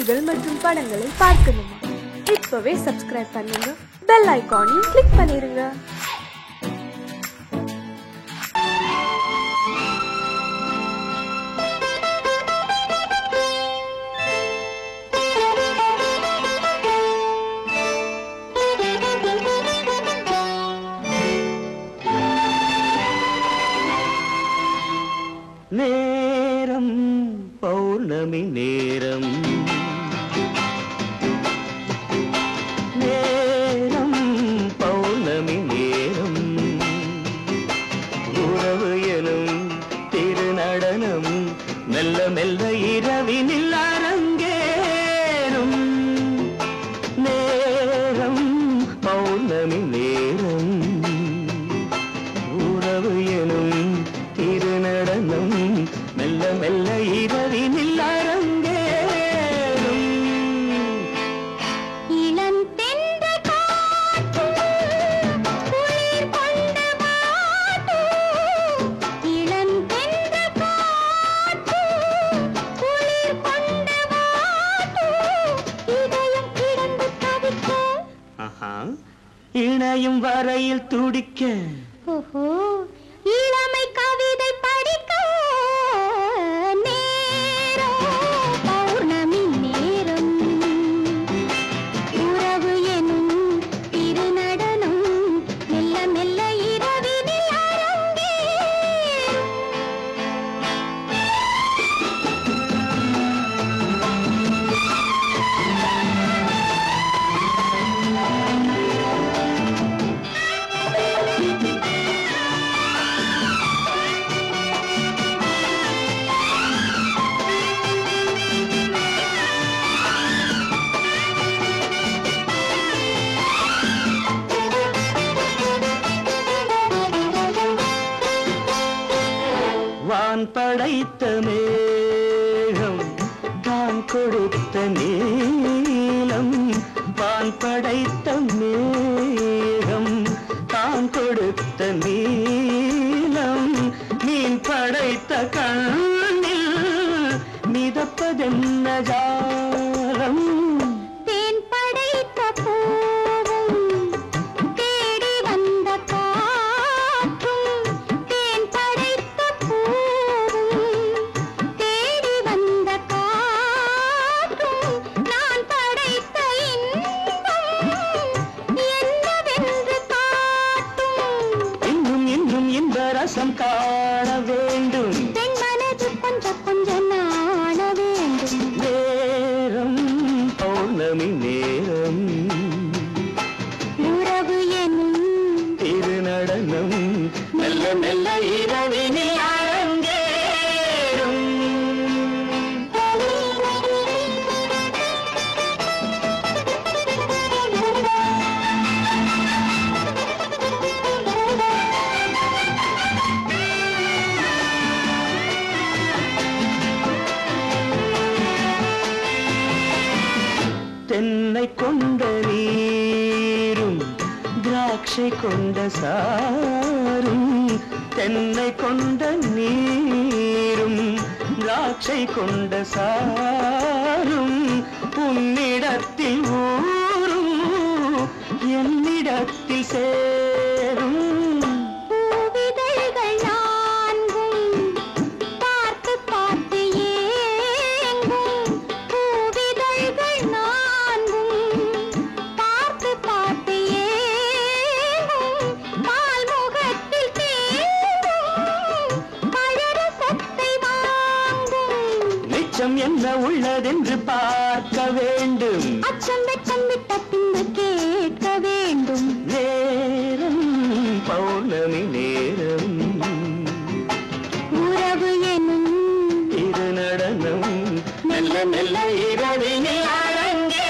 பாடல்கள் மற்றும் படங்களை பார்க்கணுமா? இப்பவே சப்ஸ்கிரைப் பண்ணுங்க, பெல் ஐகானையும் கிளிக் பண்ணிருங்க. நேரம் பௌர்ணமி நேரம், நேரம் பௌர்ணமி நேரம், உறவு எனும் திருநடனம் மெல்ல மெல்ல இரவினில் அரங்கேறும். நேரம் பௌர்ணமி நேரம், உறவு எனும் திருநடனம் மெல்ல மெல்ல இரவினில் அரங்கேறும். இளம் தென்றல் காற்று குளிர் கொண்டு வாட்டும், இளம் தென்றல் காற்று குளிர் கொண்டு வாட்டும், இதயம் கிடந்து தவிக்க, இணையும் வரையில் துடிக்க, ஓஹோ இளமை கவிதை படிக்க. நேரம் பௌர்ணமி நேரம், உறவு எனும் திருநடனம் மெல்ல மெல்ல இரவினில் அரங்கேறும். வான் படைத்த மேகம் தான் கொடுத்த நீலம், வான் படைத்த மேகம் தான் கொடுத்த நீலம், மீன் படைத்த கண்ணில் மிதப்பதென்ன ஜாலம். தேன் படைத்த பூவும் தேடி வந்த காற்றும், தேன் படைத்த பூவும் தேடி வந்த காற்றும், நான் படைத்த இன்பம் என்னவென்று காட்டும். இன்னும் இன்னும் இந்த ரசம் காண வேண்டும், பெண் மனது கொஞ்சம் கொஞ்சம் நாண வேண்டும். நேரம் பௌர்ணமி நேரம், உறவு எனும் திருநடனம் மெல்ல மெல்ல இரவினில் அரங்கேறும். தென்னை கொண்ட நீரும் திராட்சை கொண்ட சாரும், தென்னை கொண்ட நீரும் திராட்சை கொண்ட சாரும், உன்னிடத்தில் ஊரும் என்னிடத்தில் சேரும். பூவிதழ்கள் நான்கும் பார்த்து பார்த்து ஏங்கும், பூவிதழ்கள் நான்கும் பார்த்து பார்த்து ஏங்கும், பால்முகத்தில் தேங்கும் பழரசத்தை வாங்கும். மிச்சம் என்ன உள்ளதென்று பார்க்க வேண்டும், அச்சம் வெச்சம் விட்ட பின்பு கேட்க வேண்டும். நேரம் பௌர்ணமி நேரம், உறவு எனும் திருநடனம் மெல்ல மெல்ல இரவினில் அரங்கேறும்.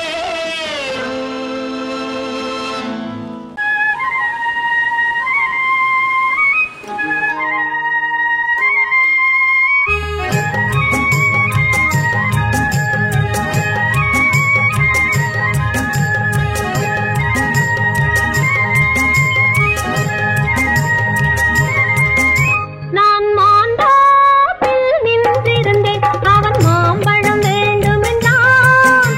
நான் மாண்டாப்பில் நின்றிருந்தேன், அவன் மாம்பழம் வேண்டுமென்றான்.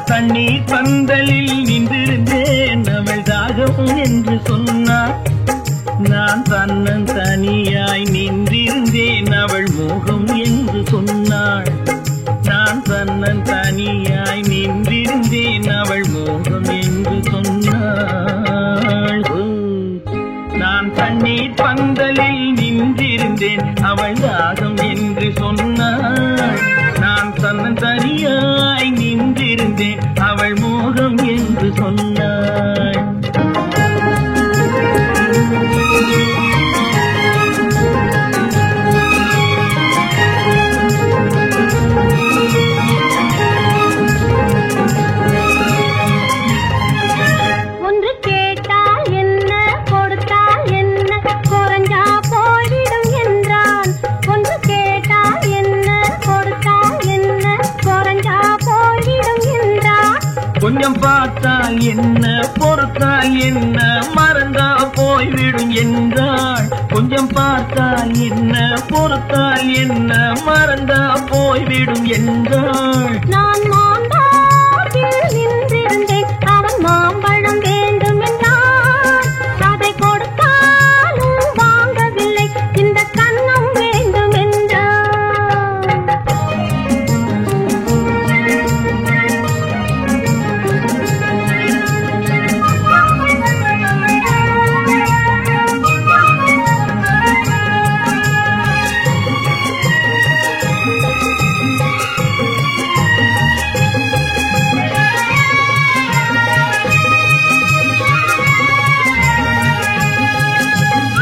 தண்ணீர் பந்தலில் நின்றிருந்தேன் அவள் தாகம் என்று சொன்னாள். நான் தன்னன் தனியாய் நின்றிருந்தேன் அவள் மோகம் என்று சொன்னாள். நான் தன்னன் தனியாய் நின்றிருந்தேன் அவள் மோகம் என்று சொன்னாள். நான் தண்ணீர் பந்தலில் நின்றிருந்தேன் அவள் தாகம் என்று சொன்னாள். நான் தன்னன் தனியாய் நின்றிருந்தேன் அவள் மோகம் என்று சொன்னாள். ஒன்று கேட்டால் என்ன கொடுத்தால் என்ன குறைஞ்சா போய்விடும் என்றான். ஒன்று கேட்டால் என்ன கொடுத்தால் என்ன குறைஞ்சா போய்விடும் என்றான். கொஞ்சம் பார்த்தால் என்ன பொறுத்தால் என்ன மறந்தா போய்விடும் என்றாள். கொஞ்சம் பார்த்தால் என்ன பொறுத்தால் என்ன மறந்தா போய்விடும் என்றாள். நான் மாந்தாட்டில் நின்றிருந்தேன் அவன் மாம்பழம் வேண்டும் என்றான். அதை கொடுத்தாலும் வாங்கவில்லை இந்த கன்னம் வேண்டும் என்றான்.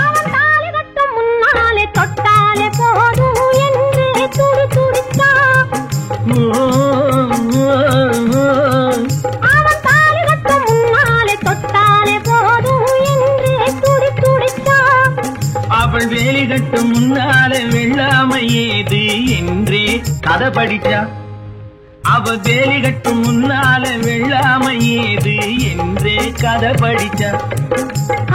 அவன் தாலி கட்டும் முன்னாலே தொட்டாலே போதும் என்று துடி துடித்தான். அவன் தாலி கட்டும் முன்னாலே தொட்டாலே போதும் என்று துடி துடித்தான். அவள் வேலி கட்டும் முன்னாலே வெள்ளாமை ஏது என்றே கதை படிச்சா. அவள் வேலி கட்டும் முன்னாலே வெள்ளாமை ஏது என்றே கதை படிச்சா.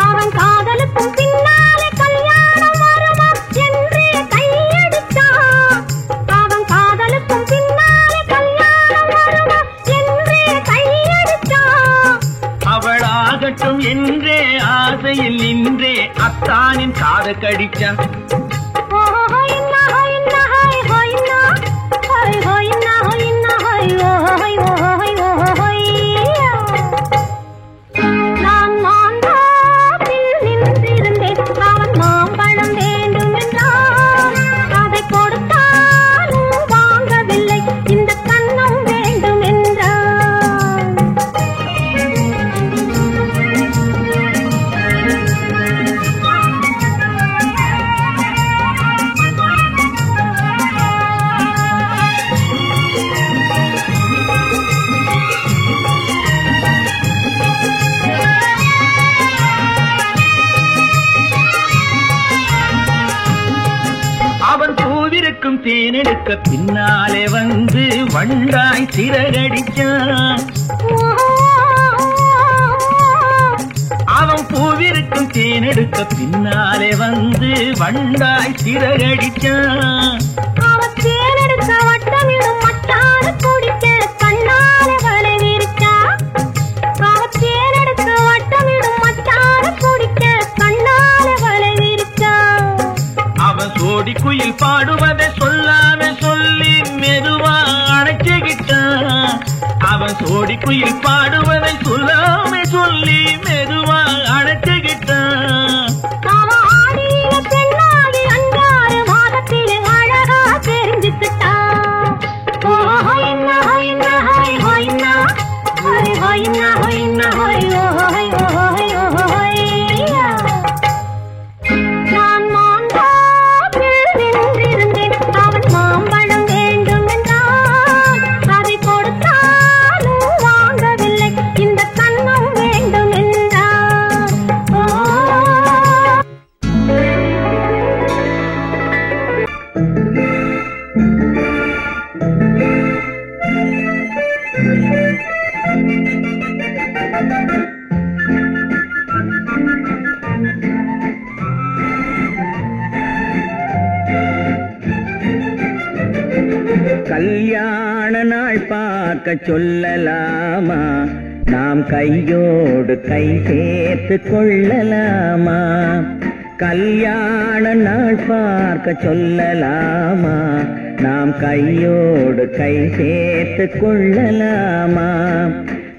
அவன் காதலுக்கும் பின்னாலே கல்யாணம் வருமா என்று கையடித்தான். அவன் காதலுக்கும் பின்னாலே கல்யாணம் வருமா என்று கையடித்தான். அவள் ஆகட்டும் என்றே ஆசையில் நின்றே அத்தானின் காத கடிச்சா. நான் மாந்தாட்டில் நின்றிருந்தேன் அவன் மாம்பழம் வேண்டும் என்றான். அதை கொடுத்தாலும் வாங்கவில்லை இந்த கன்னம் வேண்டும் என்றான். அவன் பூவிருக்கும் தேனெடுக்க பின்னாலே வந்து வண்டாய் சிறகடிச்சான். அவன் பூவிருக்கும் தேனெடுக்க பின்னாலே வந்து வண்டாய் சிறகடிச்சான். அவன் தேனெடுக்க வட்டமிடும் மச்சான குடிக்க கண்ணால வலை விரிச்சா. அவன் தேனெடுக்க வட்டமிடும் மச்சான குடிக்க கண்ணால வலை விரிச்சா. அவன் சோடி குயில் பாடுவதை சொல்லாம சொல்லி மெதுவா அணைச்சுக்கிட்டான். அவன் சோடி குயில் பாடுவதை சொல்லாம சொல்லி மெதுவா அணைச்சுக்கிட்டான். அவன் ஆடிய பெண்ணாகி 5-6 மாதத்தில் அழகா தெரிஞ்சுக்கிட்டா. நான் மாந்தாட்டில் நின்றிருந்தேன் அவன் மாம்பழம் வேண்டும் என்றான். அதை கொடுத்தாலும் வாங்கவில்லை இந்த கன்னம் வேண்டும் என்றான். பார்க்க சொல்லலாமா? நாம் கையோடு கை சேர்த்து கொள்ளலாமா? கல்யாண நாள் பார்க்க சொல்லலாமா? நாம் கையோடு கை சேர்த்து கொள்ளலாமா?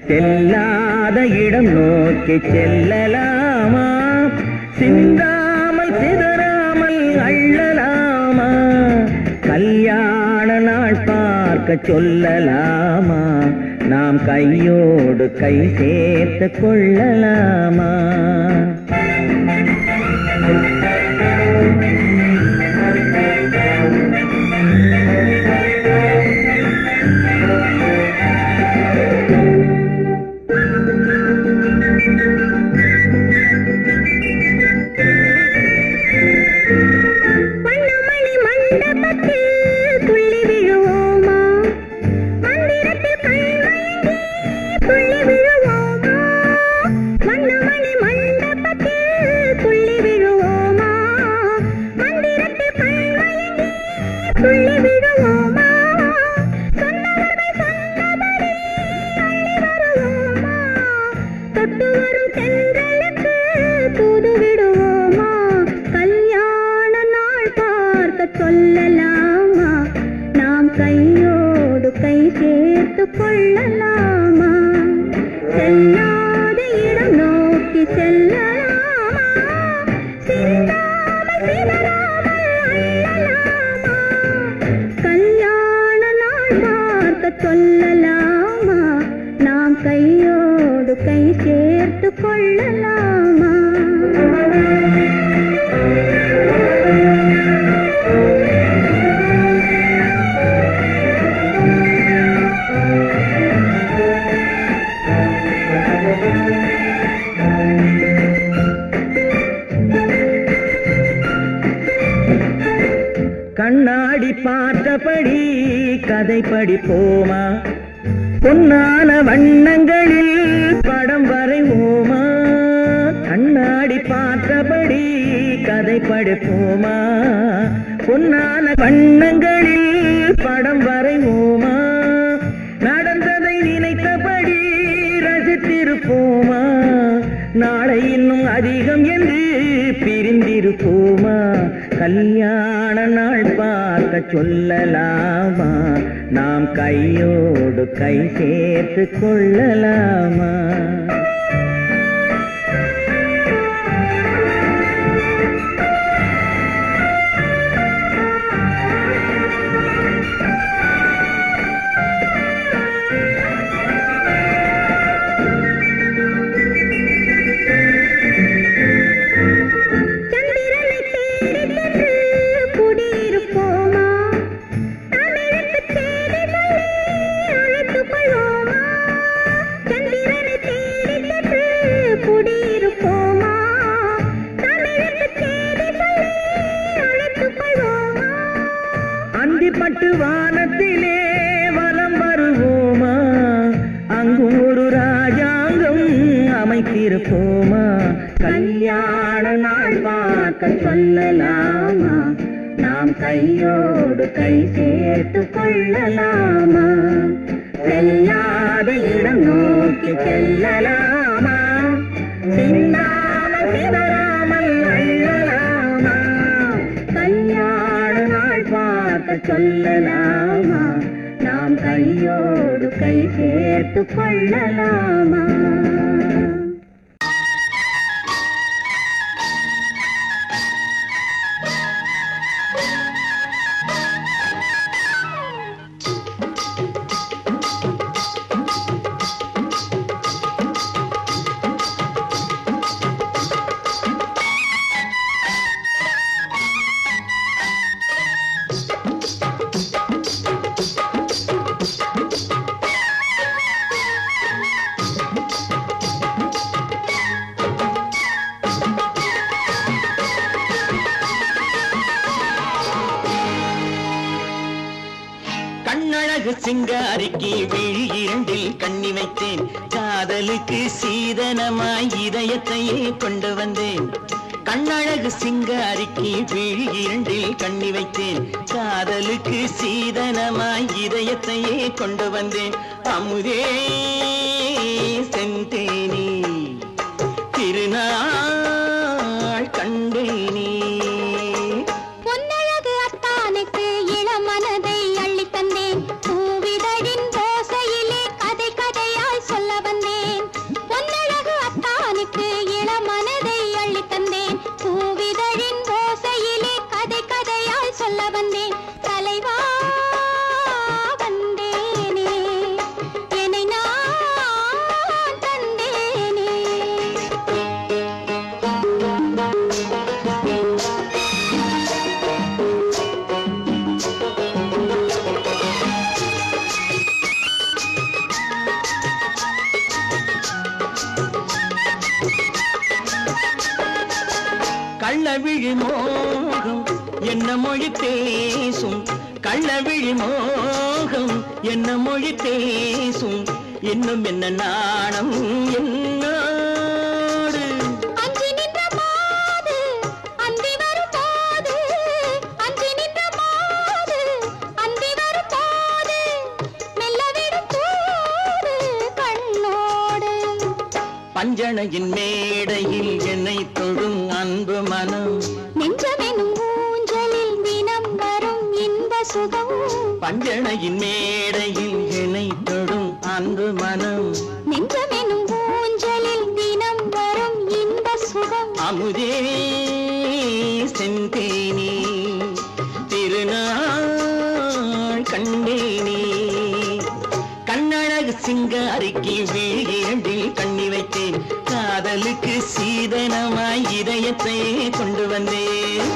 செல்லாத இடம் நோக்கி செல்லலாமா? சிந்தாமல் சிதறாமல் அள்ளலாமா? கல்யாண நாள் பார்க்க சொல்லலாமா? நாம் கையோடு கை சேர்த்து கொள்ளலாமா? கண்ணாடி பார்த்தபடி கதை படிப்போமா? பொன்னான வண்ணங்களில் படம் வரைவோமா? கண்ணாடி பார்த்தபடி கதை படிப்போமா? பொன்னான வண்ணங்களில் படம் வரைவோமா? நடந்ததை நினைத்தபடி ரசித்திருப்போமா? நாளை இன்னும் அதிகம் என்று பிரிந்திருப்போமா? கல்யாண நாள் பார்க்க சொல்லலாமா? நாம் கையோடு கை சேர்த்து கொள்ளலாமா? பட்டு வானத்திலே வலம் வருவோமா? அங்கு ஒரு ராஜாங்கம் அமைத்திருப்போமா? கல்யாண நாள் பார்க்க சொல்லலாமா? நாம் கையோடு கை சேர்த்து கொள்ளலாமா? செல்லாத இடம் நோக்கி செல்லலாமா? சிந்தாமல் சிதறாமல் அள்ளலாமா? கல்யாண நாள் பார்க்க சொல்லலாமா? நாம் கையோடு கை சேர்த்து கொள்ளலாமா? கண்ணழகு சிங்காரிக்கு விழி இரண்டில் கண்ணி வைத்தேன். காதலுக்கு சீதனமாய் இதயத்தையே கொண்டு வந்தேன். கண்ணழகு சிங்காரிக்கு விழி இரண்டில் கண்ணி வைத்தேன் காதலுக்கு சீதனமாய் இதயத்தையே கொண்டு வந்தேன் அமுதே செந்தேனே திருநாள் கண்டேனே பொன்னழகு அத்தானுக்கு இளமனதை அள்ளி தந்தேன் பூவிதழின் ஓசையிலே கதை கதையாய் சொல்ல வந்தேன் பொன்னழகு அத்தானுக்கு இளமனதை அள்ளி தந்தேன் பூவிதழின் ஓசையிலே கதை கதையாய் சொல்ல வந்தேன் தலைவா வந்தேனே என்னை நான் தந்தேனே கள்ளவிழி மோகம் என்ன மொழி பேசும் கள்ளவிழி மோகம் என்ன மொழி பேசும் இன்னும் என்ன நாணம் என்னோடு அஞ்சி நின்ற மாது அந்தி வரும் போது அஞ்சி நின்ற மாது அந்தி வரும் போது மெல்ல விடும் தூது கண்ணோடு பஞ்சணையின் மேடையில் என்னை தொழும் அன்பு மனம் நெஞ்சமெனும் ஊஞ்சலில் தினம் வரும் இன்ப சுகம் பஞ்சணையின் மேடையில் என்னை தொடும் அன்பு மனம் நெஞ்சமெனும் ஊஞ்சலில் தினம் வரும் இன்ப சுகம் அமுதே செந்தேனே திருநாள் கண்டேனே கண்ணழகு சிங்காரிக்கு விழி இரண்டில் கண்ணி வைத்தேன் காதலுக்கு சீதனமாய் இதயத்தை கொண்டு வந்தேன்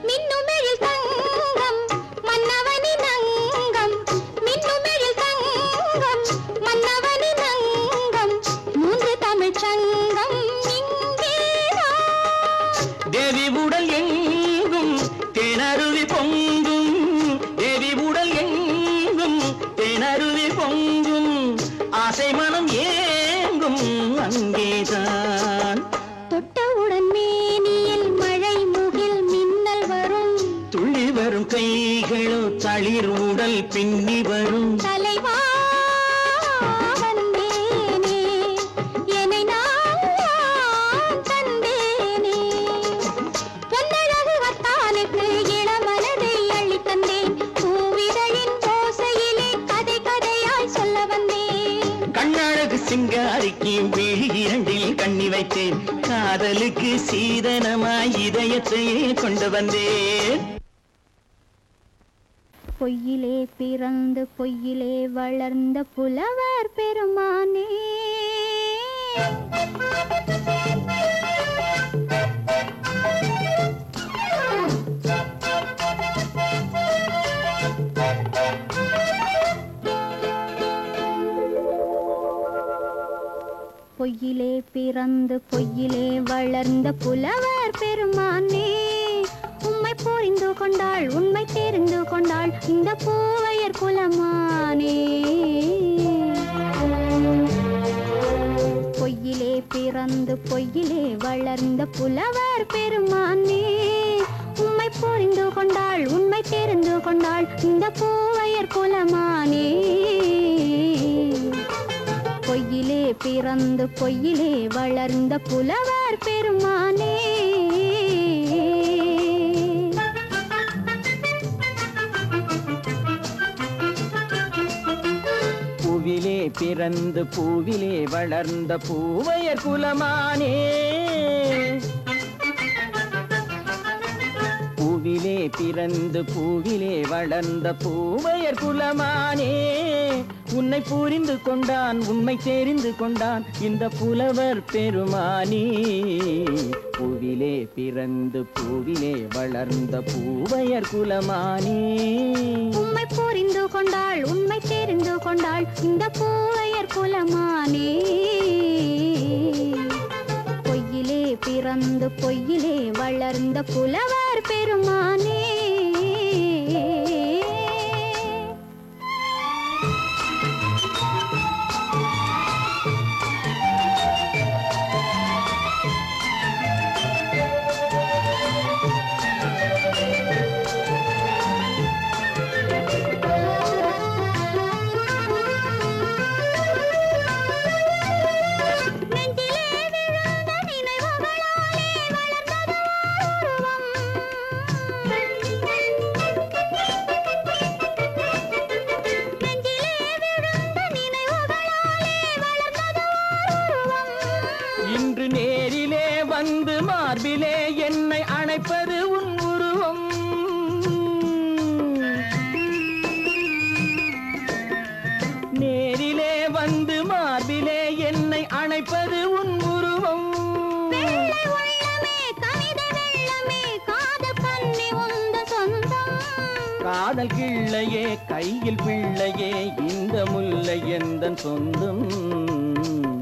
மின்னுமெழில் தங்கம் மன்னவனின் அங்கம் மின்னுமெழில் தங்கம் மன்னவனின் அங்கம் மூன்று தமிழ்ச் சங்கம் இங்கேதான் தேவி உடல் எங்கும் தேனருவி பொங்கும் தேவி உடல் எங்கும் தேனருவி பொங்கும் ஆசை மனம் ஏங்கும் அங்கேதான் தொட்டவுடன் மேனியில் மழை முகில் மின்னல் வரும் துள்ளி வரும் கைகளோ தளிர் உடல் பின்னி வரும் தலைவா வந்தேனே என்னை நான் தந்தேனே பொன்னழகு அத்தானுக்கு இளமனதை அள்ளி தந்தேன் பூவிதழின் ஓசையிலே கதை கதையாய் சொல்ல வந்தேன் கண்ணழகு சிங்காரிக்கு விழி இரண்டில் கண்ணி வைத்தேன் காதலுக்கு சீதனமாய் இதயத்தையே கொண்டு வந்தேன் பொய்யிலே பிறந்து பொய்யிலே வளர்ந்த புலவர் பெருமானே பொய்யிலே பிறந்து பொய்யிலே வளர்ந்த புலவர் பெருமானே உம்மை புரிந்து கொண்டாள் உண்மை தெரிந்து கொண்டாள் இந்த பூவையர் குலமானே பொய்யிலே பிறந்து பொய்யிலே வளர்ந்த புலவர் பெருமானே உம்மை புரிந்து கொண்டாள் உண்மை தெரிந்து கொண்டாள் இந்த பூவையர் குலமானே பொய்யிலே பிறந்து பொய்யிலே வளர்ந்த புலவர் பெருமானே பூவிலே பிறந்து பூவிலே வளர்ந்த பூவையர் குலமானே பூவிலே பிறந்து பூவிலே வளர்ந்த பூவையர் குலமானே உன்னை புரிந்து கொண்டான் உண்மை தெரிந்து கொண்டான் இந்த புலவர் பெருமானே பூவிலே பிறந்து பூவிலே வளர்ந்த பூவையர் குலமானே உம்மை புரிந்து கொண்டாள் உண்மை தெரிந்து கொண்டாள் இந்த பூவையர் பிறந்து பொய்யிலே வளர்ந்த புலவர் பெருமானே. இன்று நேரிலே வந்து மார்பிலே என்னை அணைப்பது உன் உருவம். நேரிலே வந்து மார்பிலே என்னை அணைப்பது உன் உருவம். காதல் கிள்ளையே கையில் பிள்ளையே இந்த முல்லை எந்தன் சொந்தம்.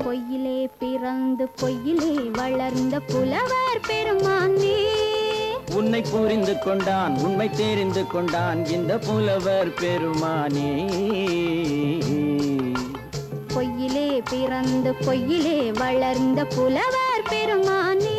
பொய்யிலே பிறந்து பொய்யிலே வளர்ந்த புலவர் பெருமானே. உன்னை புரிந்து கொண்டான் உண்மை தெரிந்து கொண்டான் இந்த புலவர் பெருமானே. பொய்யிலே பிறந்து பொய்யிலே வளர்ந்த புலவர் பெருமானே.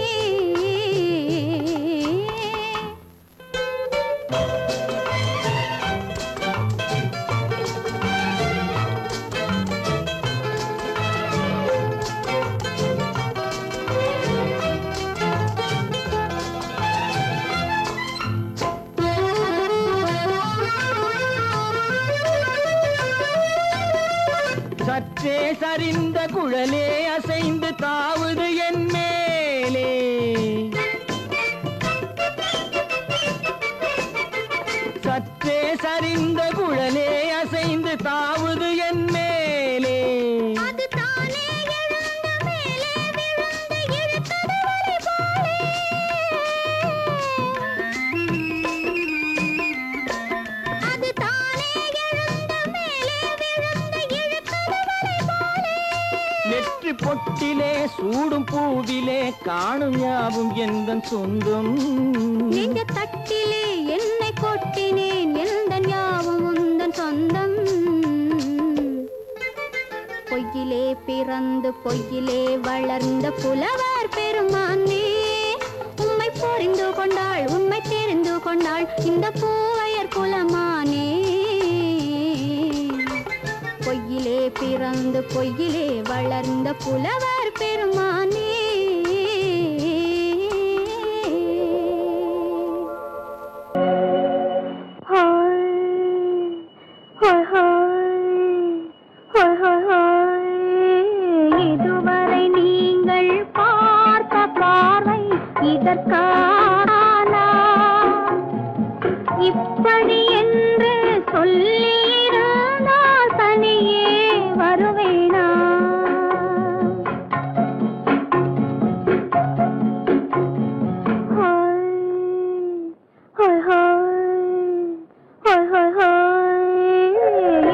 சற்றே சரிந்த குழலே அசைந்து தாவுது என் மேலே. சற்றே சரிந்த குழலே அசைந்து தாவுது என் மேலே. நெற்றி பொட்டிலே சூடும் பூவிலே காணும் யாவும் எந்தன் சொந்தம். நெஞ்ச தட்டிலே என்னை கொட்டினேன் எந்தன் யாவும் உந்தன் சொந்தம். பொய்யிலே பிறந்து பொய்யிலே வளர்ந்த புலவர் பெருமானே. உம்மை புரிந்து கொண்டாள் உண்மை தெரிந்து கொண்டாள் இந்த பூவையர் குலமானே. பொய்யிலே பிறந்து பொய்யிலே வளர்ந்த புலவர் பெருமானே. இதுவரை நீங்கள் பார்த்த பார்வை இதற்கான இப்படி என்று சொல்லியிருந்தால் தனியே வருவேனா.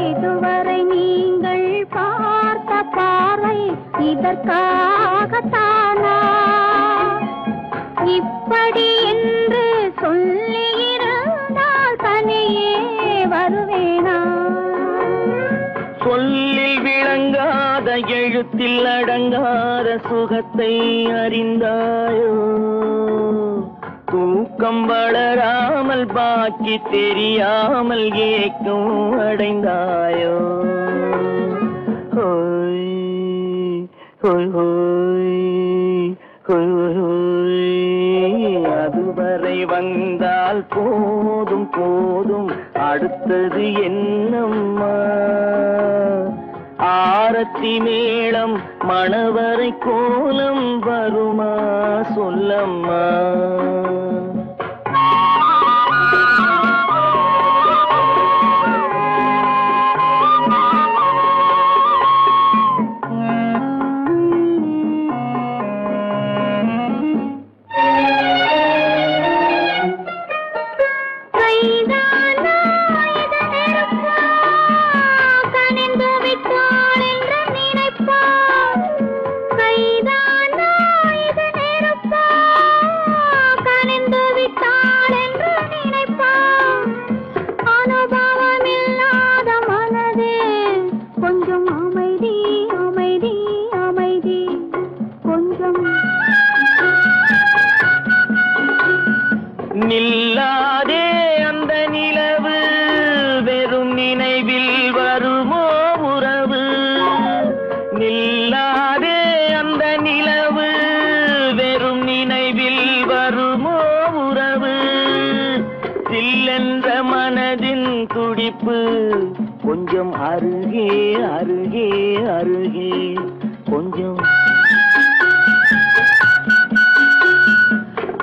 இதுவரை நீங்கள் பார்த்த பார்வை இதற்காகத்தானா இப்படி என்று சொல்லியிருந்தால் தனியே வருவேனா. சொல்லில் விளங்காத எழுத்தில் அடங்காத சுகத்தை அறிந்தாயோ. தூக்கம் வளராமல் பாக்கி தெரியாமல் ஏக்கம் அடைந்தாயோ. ஹோய் ஹோய் ஹோய் ஹோய் ஹோய். அதுவரை வந்தால் போதும் போதும் அடுத்தது என்னம்மா. ஆரத்தி மேளம் மணவரை கோலம் வருமா சொல்லம்மா. கொஞ்சம் அருகே அருகே அருகே கொஞ்சம்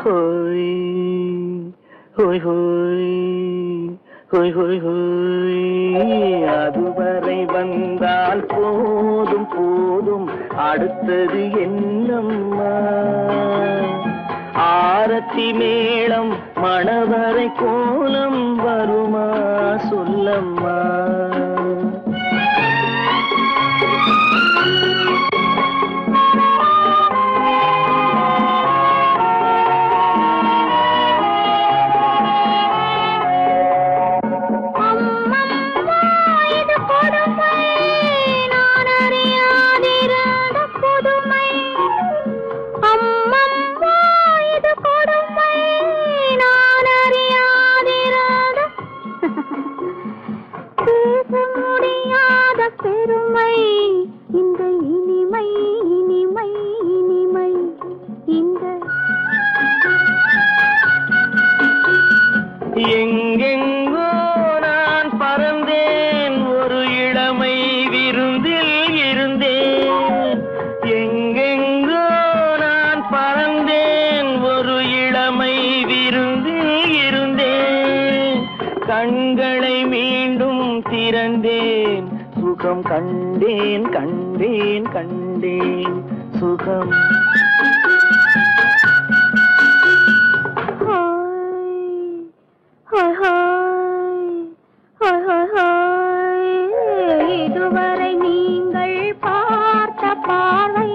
ஹோய் ஹோய் ஹோய் ஹோய் ஹோய் ஹோய் அதுவரை வந்தால் போதும் போதும் அடுத்தது என்னம்மா ஆரத்தி மேளம் மணவரை கோலம் வருமா சொல்லம்மா பெருமை இந்த இனிமை இனிமை இனிமை இந்த எங்கெங்கோ நான் பறந்தேன் ஒரு இளமை விருந்தில் இருந்தேன் எங்கெங்கோ நான் பறந்தேன் ஒரு இளமை விருந்தில் இருந்தேன் கண்களை மீண்டும் திறந்தேன் சுகம் கண்டேன் கண்டேன் கண்டேன் சுகம் இதுவரை நீங்கள் பார்த்த பார்வை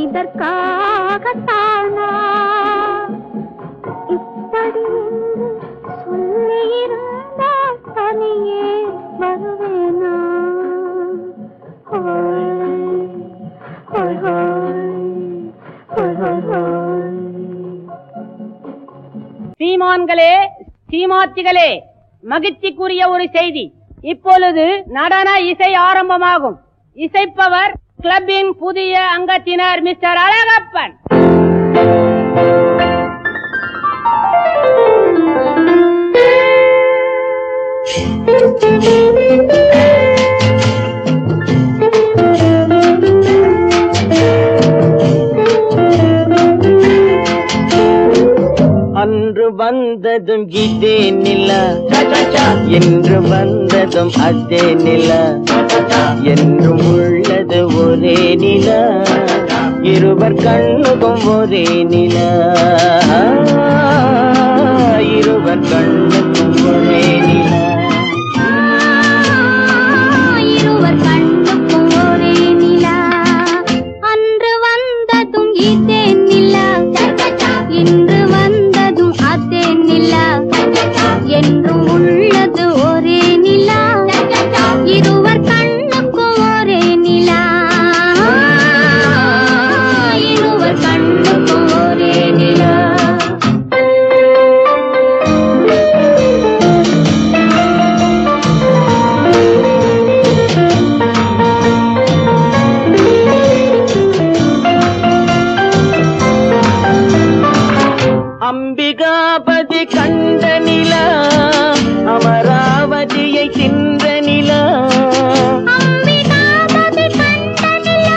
இதற்காகத்தானா இப்படி சொல்லியிருந்தால் தனியே வருவேனா சீமான்களே சீமாத்திகளே மகிழ்ச்சிக்குரிய ஒரு செய்தி. இப்பொழுது நடன இசை ஆரம்பமாகும். இசைப்பவர் கிளப்பின் புதிய அங்கத்தினர் மிஸ்டர் அழகப்பன். அன்று வந்ததும் இதே நிலா என்று வந்ததும் அதே நிலா என்றும் உள்ளது ஒரே நிலா இருவர் கண்ணுக்கும் ஒரே நிலா இருவர் கண்ணுக்கும் ஒரே நிலா இருவர் கண்ணுக்கும் ஒரே நிலா அன்று வந்ததும் இதே நிலா இன்று வந்ததும் அதே நிலா என்றும் உள்ளது ஒரே நிலா இருவர் கண்ணுக்கும் ஒரே நிலா இருவர் கண்ணுக்கும் ஒரே நிலா அம்பிகாபதி கண்ட நிலா அமராவதியை தின்ற நிலா அம்பிகாபதி கண்ட நிலா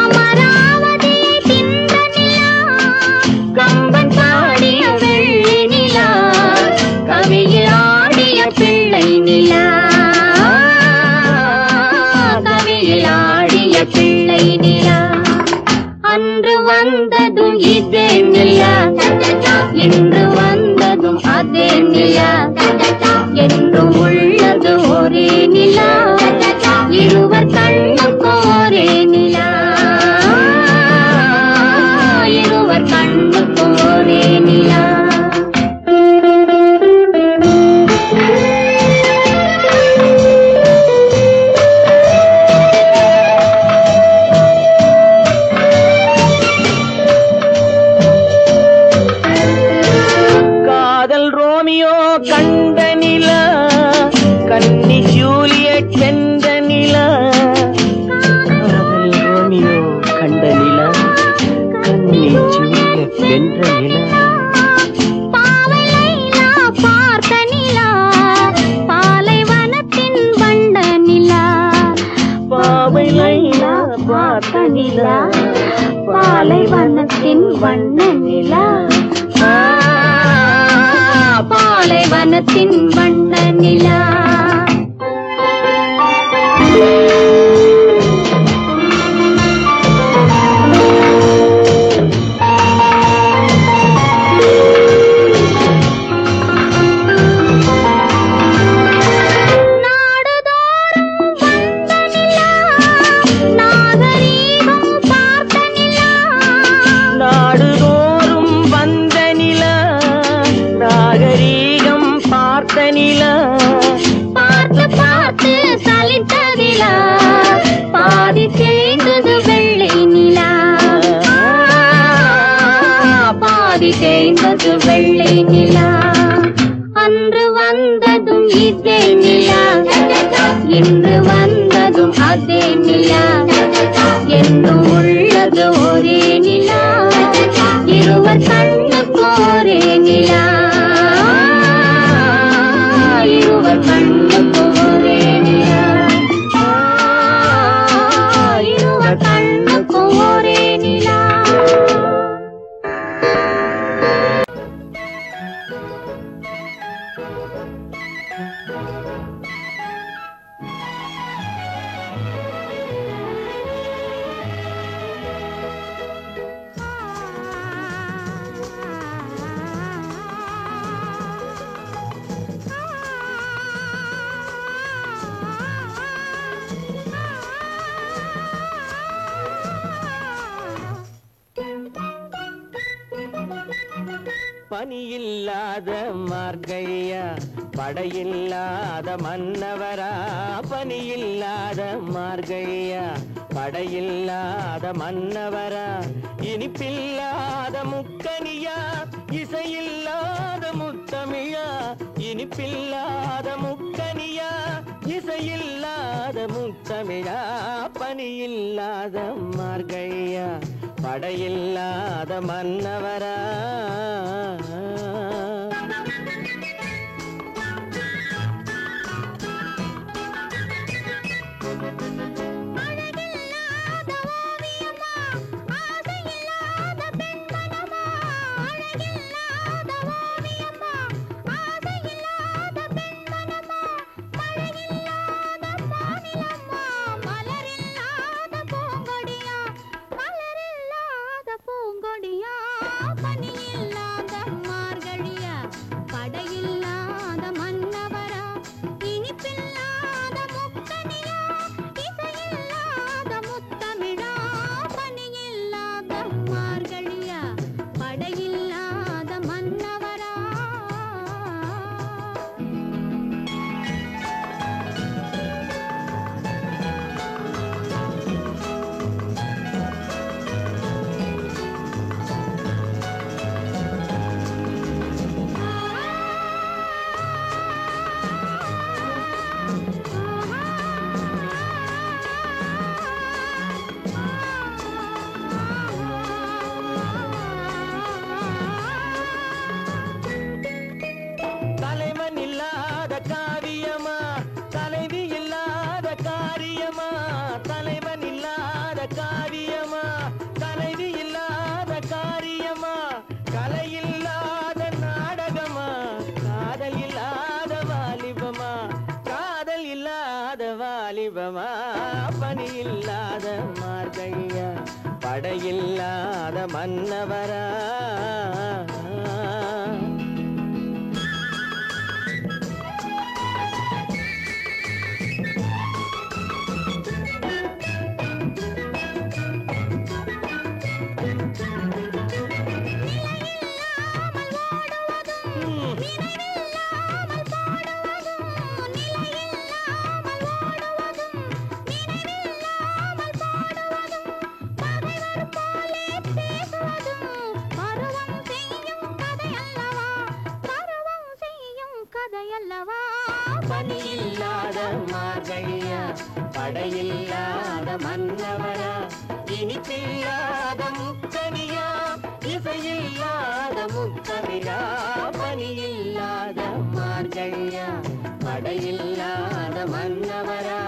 அமராவதியை தின்ற நிலா கம்பன் பாடிய வெள்ளி நிலா கவியில் ஆடிய பிள்ளை நிலா கவியில் ஆடிய பிள்ளை நிலா அன்று வந்ததும் இதே நிலா இன்று வந்ததும் அதே நிலா என்றும் உள்ளது ஒரே நிலா இருவர் கண்ணுக்கும் ஒரே நிலா இருவர் கண்ணுக்கும் ஒரே நிலா கண்ட நிலா கன்னி ஜூலியட் நிலா பார்த்த நிலா பாலைவனத்தின் வண்ண நிலா பாலைவனத்தின் வண்ண நிலா வெள்ளை நிலா அன்று வந்ததும் இதே நிலா இன்று வந்ததும் அதே நிலா என்றும் உள்ளது ஒரே நிலா இருவர் கண்ணுக்கு ஒரே நிலா இருவர் கண்ணுக்கு ஒரே நிலா இருவர் கண்ணுக்கு ஒரே நிலா பனியில்லாத மார்கழியா படையில்லாத மன்னவரா பனியில்லாத மார்கழியா படையில்லாத மன்னவரா இனிப்பில்லாத முக்கனியா இசையில்லாத முத்தமிழா இனிப்பில்லாத முக்கனியா இசையில்லாத முத்தமிழா பனியில்லாத மார்கழியா படையில்லாத மன்னவரா பனியில்லாத மார்கழியா படையில்லாத மன்னவரா பனியில்லாத மார்கழியா படையில்லாத மன்னவரா இனிப்பில்லாத முக்கனியா இசையில்லாத முத்தமிழா பனியில்லாத மார்கழியா படையில்லாத மன்னவரா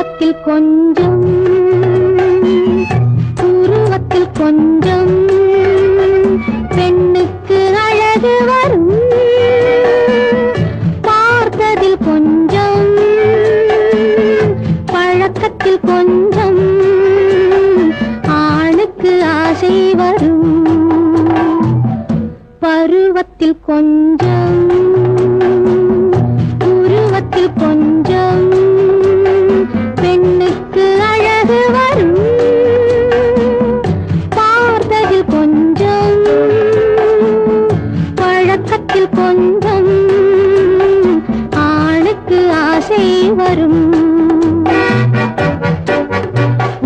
உருவத்தில் கொஞ்சம் பெண்ணுக்கு அழகு வரும். பார்த்ததில் கொஞ்சம் பழக்கத்தில் கொஞ்சம் ஆணுக்கு ஆசை வரும். பருவத்தில் கொஞ்சம் உருவத்தில் கொஞ்சம் பெண்ணுக்கு அழகு வரும். பார்த்ததில் கொஞ்சம் பழக்கத்தில் கொஞ்சம் ஆணுக்கு ஆசை வரும்.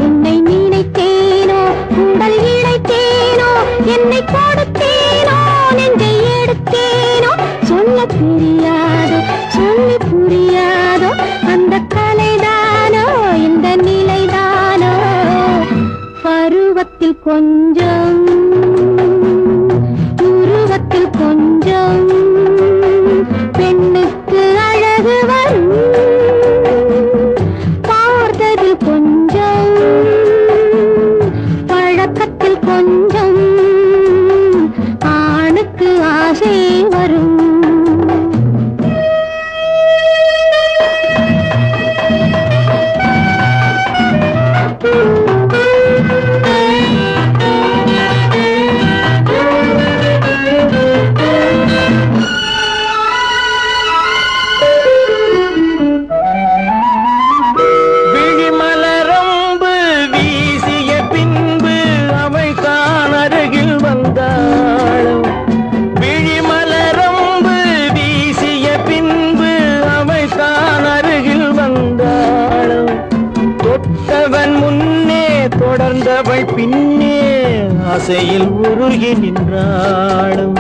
உன்னை நினைத்தேனோ உடல் இழைத்தேனோ என்னை கொடுத்தேனோ நெஞ்சை எடுத்தேனோ சொல்ல தெரியாதோ சொல்லி புரியாதோ அந்த கலைதானோ இந்த நிலைதானோ. பருவத்தில் கொஞ்சம் உருவத்தில் கொஞ்சம் பெண்ணுக்கு அழகு வரும். பார்த்ததில் கொஞ்சம் பழக்கத்தில் கொஞ்சம் ஆணுக்கு ஆசை வரும். விழிமலரம்பு வீசிய பின்பு அவை தான் அருகில் வந்தாள். விழிமலரம்பு வீசிய பின்பு அவை தான் அருகில் வந்தாள். தொட்டவன் முன்னே தொடர்ந்தவள் பின்னே ஆசையில் உருகி நின்றாளும்.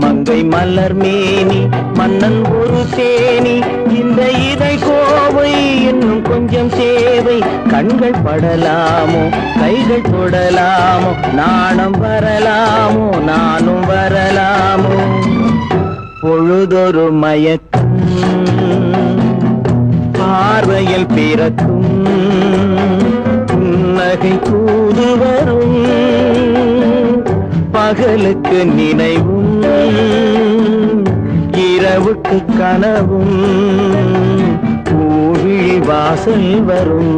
மங்கை மலர் மேனி மன்னன் ஒரு தேனி இந்த இதை கோவை இன்னும் கொஞ்சம் சேவை. கண்கள் படலாமோ கைகள் தொடலாமோ நாணம் வரலாமோ நானும் வரலாமோ. பொழுதொரு மயக்கம் பார்வையில் பிறக்கும் புன்னகை தூது வரும். பகலுக்கு நினைவும் இரவுக்கு கனவும் பூவிழி வாசல் வரும்.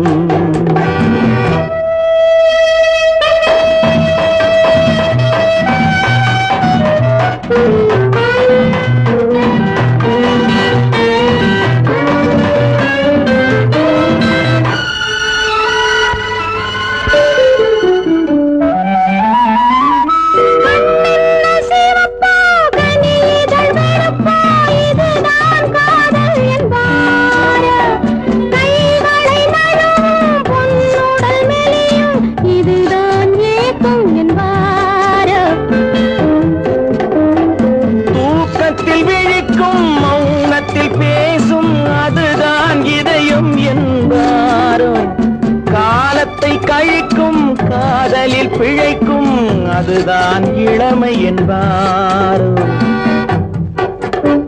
கழிக்கும் காதலில் பிழைக்கும் அதுதான் இளமை என்பாரோ.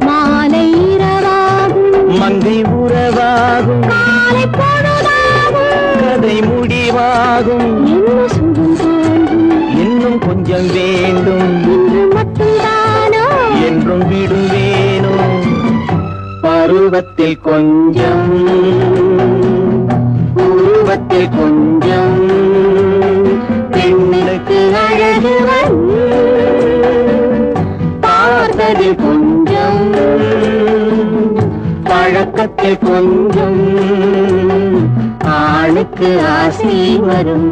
மாலை இரவாகும் மங்கை உறவாகும் காலை பொழுதாகும் கதை முடிவாகும். இன்னும் சுகம் தோன்றும் இன்னும் கொஞ்சம் வேண்டும் இன்று மட்டும்தானோ என்றும் விடுவேனோ. பருவத்தில் கொஞ்சம் உருவத்தில் கொஞ்சம் பெண்ணுக்கு அழகு வரும். பார்த்ததில் கொஞ்சம் பழக்கத்தில் கொஞ்சம் ஆணுக்கு ஆசை வரும்.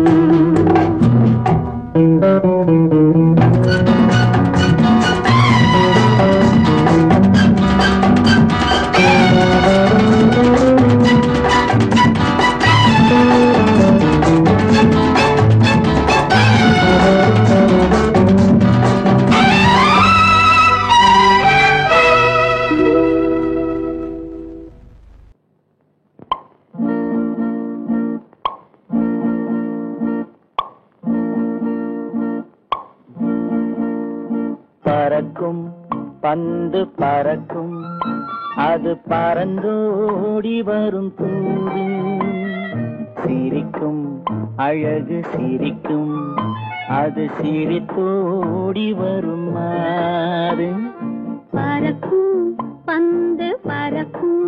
பறக்கும் பந்து பறக்கும் அது பறந்தோடி வரும் தூது. சிரிக்கும் அழகு சிரிக்கும், அது சிரித்தோடி வரும் மாறு. பறக்கும் பந்து பறக்கும்,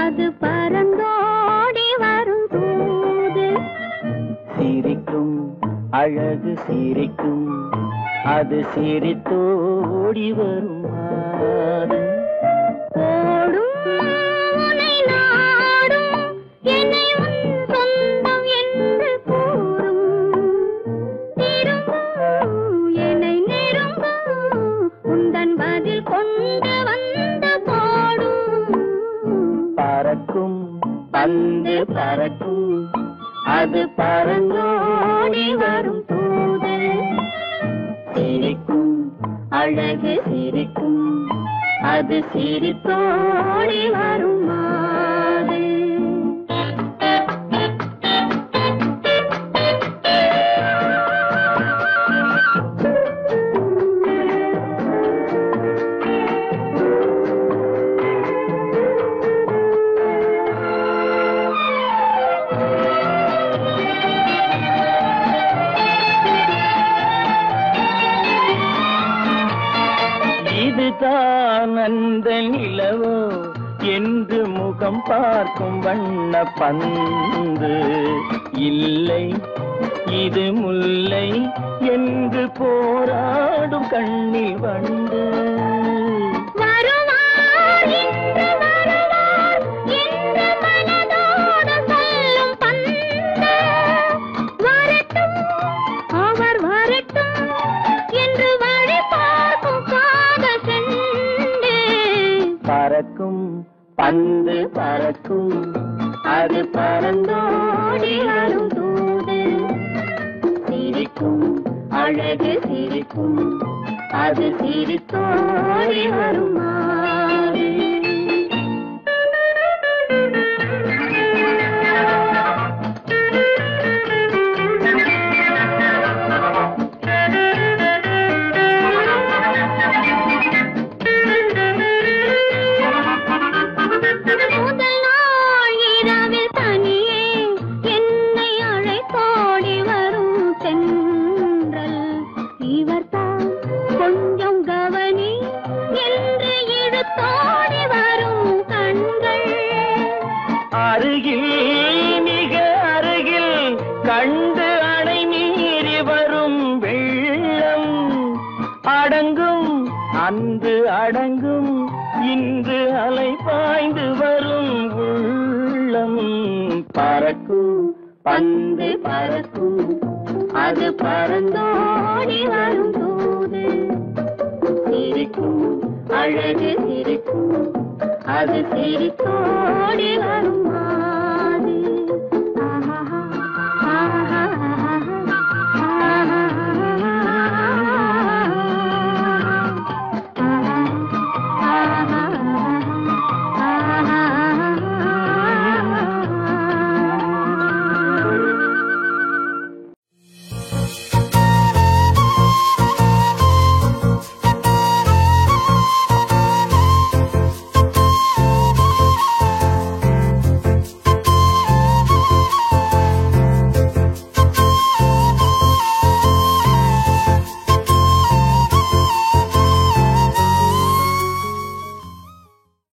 அது பறந்தோடி வரும் தூது. சிரிக்கும் அழகு சிரிக்கும், அது சிரித்தோடி வரும் மாறு. ஓடும் உன்னை நாடும், என்னை உன் சொந்தம் என்று கூறும். திரும்பும் என்னை நெருங்கும், உந்தன் பதில் கொண்டு வந்து போடும். பறக்கும் பந்து பறக்கும், அது பறந்தோடி வரும் தூது. சிரிக்கும் அழகு சிரிக்கும், அது சிரித்தோடி வரும் மாறு. இதுதான் அந்த நிலவோ என்று முகம் பார்க்கும் வண்ண பந்து. இல்லை இது முல்லை என்று போராடும் கண்ணில் வண்டு. வருவார் இன்று வருவார் என்று மனதோடு சொல்லும் பந்து. வரட்டும் அவர் வரட்டும் என்று வழி பார்க்கும் காதல் செண்டு. பறக்கும் பந்து பறக்கும், அது பறந்தோடி வரும் தூது. சிரிக்கும் அழகு சிரிக்கும், அது சிரித்தோடி வரும் மாறு. முதல் நாள் இரவில் தனியே என்னை அழைத்தோடி வரும் தென்றல். இவர்தான் கொஞ்சம் கவனி என்று இழுத்தோடி வரும் கண்கள். அருகில் மிக அருகில் கண்டு அணை மீறி வரும் வெள்ளம். அடங்கும் அன்று அடங்கும், இன்று அலை பாய்ந்து வரும் உள்ளம். பறக்கும் பந்து பறக்கும், அது பறந்தோடி வரும் தூது. சிரிக்கும் அழகு சிரிக்கும், அது சிரித்தோடி வரும்